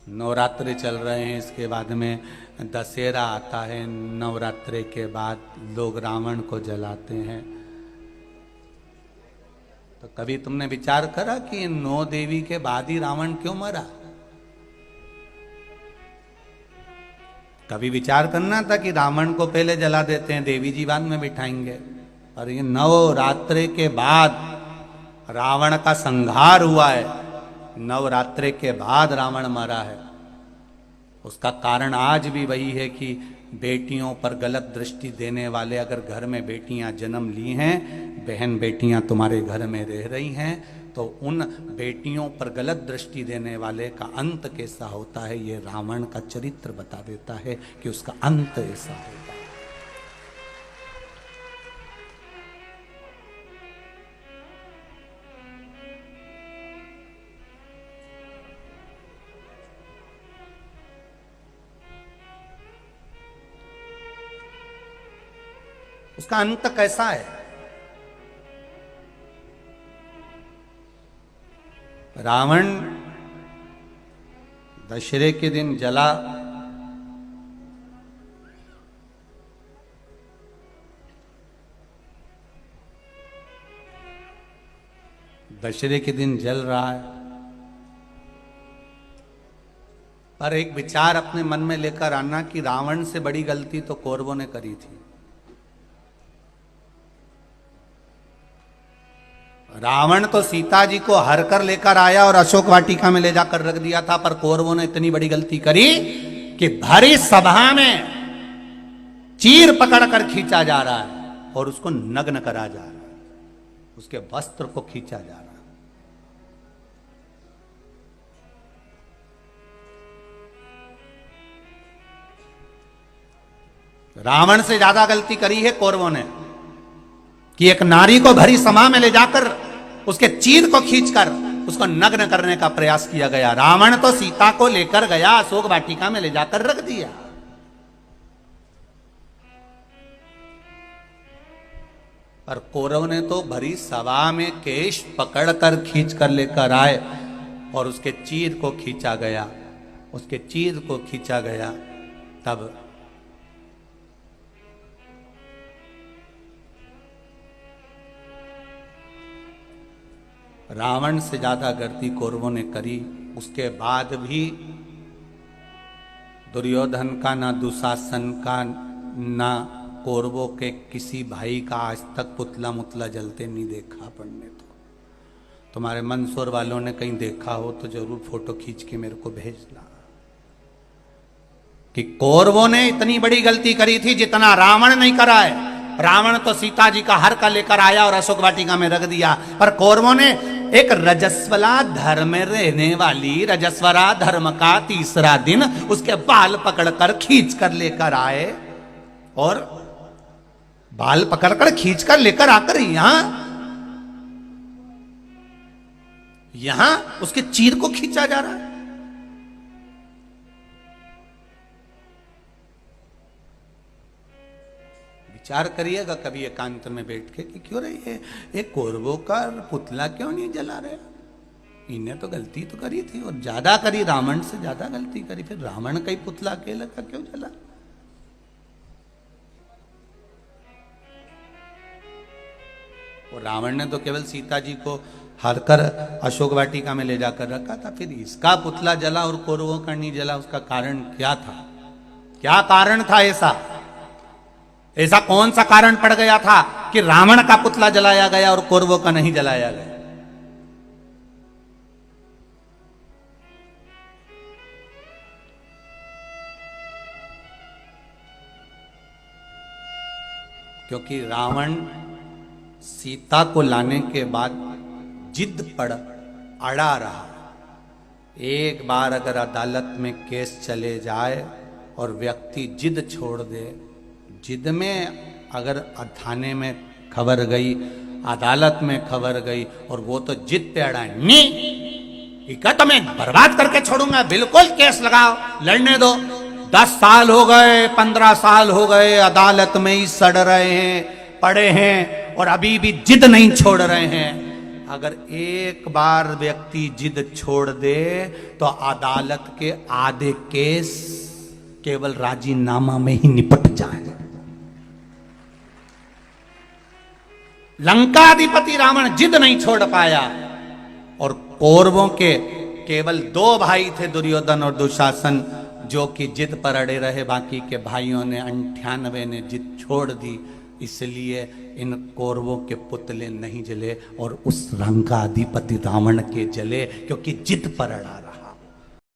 नवरात्रि चल रहे हैं, इसके बाद में दशहरा आता है। नवरात्रि के बाद लोग रावण को जलाते हैं। तो कभी तुमने विचार करा कि 9 देवी के बाद ही रावण क्यों मरा? कभी विचार करना था कि रावण को पहले जला देते हैं, देवी जी बाद में बिठाएंगे। और ये नवरात्रि के बाद रावण का संहार हुआ है, नवरात्रि के बाद रावण मरा है। उसका कारण आज भी वही है कि बेटियों पर गलत दृष्टि देने वाले, अगर घर में बेटियां जन्म ली हैं, बहन बेटियां तुम्हारे घर में रह रही हैं, तो उन बेटियों पर गलत दृष्टि देने वाले का अंत कैसा होता है, ये रावण का चरित्र बता देता है कि उसका अंत ऐसा होगा। उसका अंत कैसा है? रावण दशहरे के दिन जला, दशहरे के दिन जल रहा है। पर एक विचार अपने मन में लेकर आना कि रावण से बड़ी गलती तो कौरवों ने करी थी। रावण तो सीता जी को हर कर लेकर आया और अशोक वाटिका में ले जाकर रख दिया था, पर कौरवों ने इतनी बड़ी गलती करी कि भरी सभा में चीर पकड़कर खींचा जा रहा है और उसको नग्न करा जा रहा है, उसके वस्त्र को खींचा जा रहा है। रावण से ज्यादा गलती करी है कौरवों ने कि एक नारी को भरी सभा में ले जाकर उसके चीर को खींचकर उसको नग्न करने का प्रयास किया गया। रावण तो सीता को लेकर गया, अशोक वाटिका में ले जाकर रख दिया। पर कौरव ने तो भरी सभा में केश पकड़कर खींच कर लेकर आए और उसके चीर को खींचा गया, उसके चीर को खींचा गया। तब रावण से ज्यादा गलती कौरवों ने करी। उसके बाद भी दुर्योधन का, ना दुशासन का, ना कौरवों के किसी भाई का आज तक पुतला मुतला जलते नहीं देखा पड़ने। तो तुम्हारे मंदसौर वालों ने कहीं देखा हो तो जरूर फोटो खींच के मेरे को भेजना कि कौरवों ने इतनी बड़ी गलती करी थी जितना रावण नहीं करा है। रावण तो सीता जी का हर का लेकर आया और अशोक वाटिका में रख दिया, पर कौरवों ने एक रजस्वला धर्म में रहने वाली, रजस्वला धर्म का तीसरा दिन उसके बाल पकड़कर खींच कर लेकर आए और बाल पकड़कर खींच कर लेकर आकर यहां उसके चीर को खींचा जा रहा है। विचार करिएगा कभी एकांत में बैठ के कि क्यों रही है एक कौरवों का पुतला क्यों नहीं जला रहे? इन्हें तो गलती तो करी थी और ज्यादा करी, रावण से ज्यादा गलती करी, फिर रावण का ही पुतला अकेला का क्यों जला? और रावण ने तो केवल सीता जी को हरकर अशोक वाटिका में ले जाकर रखा था, फिर इसका पुतला जला और कौरवों का नहीं जला। उसका कारण क्या था? क्या कारण था ऐसा कौन सा कारण पड़ गया था कि रावण का पुतला जलाया गया और कौरवों का नहीं जलाया गया? क्योंकि रावण सीता को लाने के बाद जिद पर अड़ा रहा। एक बार अगर अदालत में केस चले जाए और व्यक्ति जिद छोड़ दे, जिद में अगर थाने में खबर गई, अदालत में खबर गई और वो तो जिद पे अड़ा है, नहीं तो मैं बर्बाद करके छोड़ूंगा, बिल्कुल केस लगाओ, लड़ने दो। 10 साल हो गए, 15 साल हो गए, अदालत में ही सड़ रहे हैं, पड़े हैं और अभी भी जिद नहीं छोड़ रहे हैं। अगर एक बार व्यक्ति जिद छोड़ दे तो अदालत के आधे केस केवल राजीनामा में ही निपट जाए। लंकाधिपति रावण जिद नहीं छोड़ पाया और कौरवों के केवल 2 भाई थे, दुर्योधन और दुशासन, जो कि जिद पर अड़े रहे। बाकी के भाइयों ने 98 ने जिद छोड़ दी, इसलिए इन कौरवों के पुतले नहीं जले और उस लंकाधिपति रावण के जले, क्योंकि जिद पर अड़ा रहे।